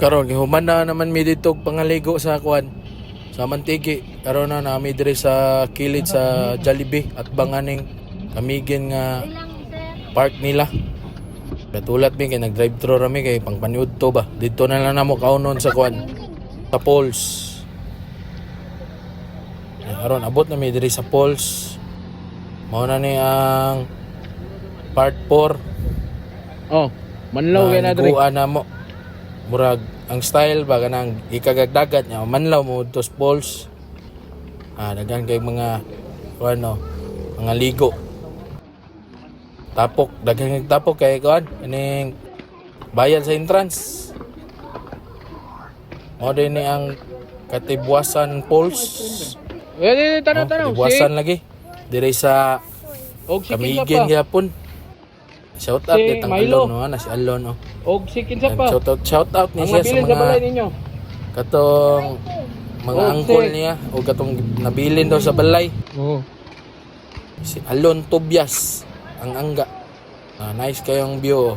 Karon gihuman na naman mi dito pangaligo sa kuan sa Mantigi. Karon na nami diri sa kilid sa Jollibee at banganing kamigin nga park nila. Katulad mi kay nag-drive thru rami kay pangpaniud to ba. Dito na lang namo kaunon sa kuan sa Falls. Karon abot na mi diri sa Falls. Mao na ni ang part 4. Oh, manlaw kay na diri. Kuan na mo. Murag ang style ba kanang ikagagdagat nya manlaw mo to Falls. Daghan kay mga ano, mga ligo. Tapok, daghan kay tapok kay kuan ining bayad sa entrance. Mo din ni ang Katibuasan Falls. Tanong. Katibuasan lagi diri sa Og sikin sa Kamigin pa. gyapon. Shout out Si ditang Milo. Alon no, si Alon no. Og sikin sa pa. Shout out ni Ang siya sa mabilis sa balay mga ninyo. katong mga Oh, angkol si. niya o katong nabilin daw sa balay. Oo. Si Alon Tobias ang angga. Nice kayong view.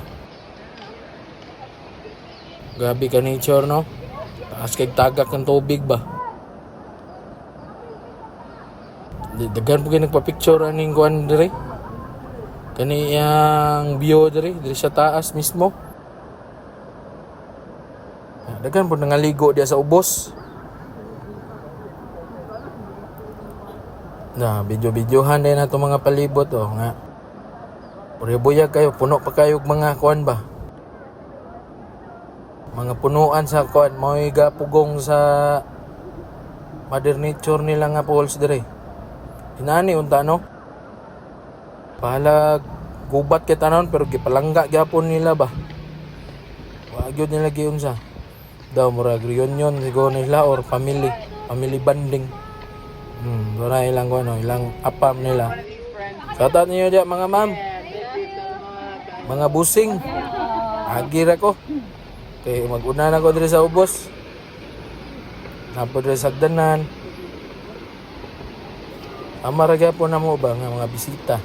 Grabe ka nature no. Taas kay tagak ng tubig ba. Daghan po kayo nagpa-picture aning kuan dire. Kaniyang view dire sa taas mismo. Daghan po nangaligo diya sa ubos. Video-videohan din nato mga palibot nga. Puribuyag kayo, puno pa kayo mga kuan ba. Mga punuan sa kuan, mo'y gapugong sa Mother Nature nila nga falls dire. Inani unta no. Pahalag gubat kay tanon pero gipalangga gyapon nila ba. Wa gyud nila giunsa. Daw murag reunion siguro nila or family bonding. Wala ilang ko no, ilang apam nila. Shoutout niyo diya mga ma'am. Mga busing. Agira ko. Kay mag-una na ko diri sa ubos. Napo diri sa Sagdanan. Amara gyapon na mo ba nga mga bisita.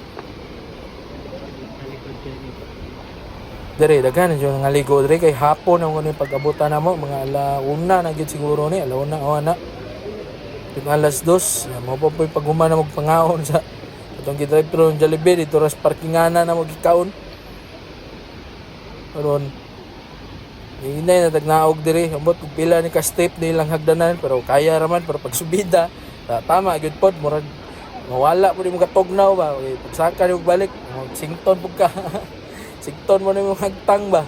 Dere daghan jud nga ligo dere kay hapon ang kuno pag-abutan namo mga alauna na gyud siguro ni alauna o ana. Pag alas 2 mo pa poy paghuman na magpangaon sa atong gi-drive thru ng Jollibee dito ras parkingana na mo gikaon. Karon hinay na tagnaog diri ambot kung pila ni ka step nilang hagdanan pero kaya raman pero pag subida tama gyud pod murag mawala po di mo katugnaw ba pagsaka ni balik sington pug ka sington mo ni mo hagtang ba.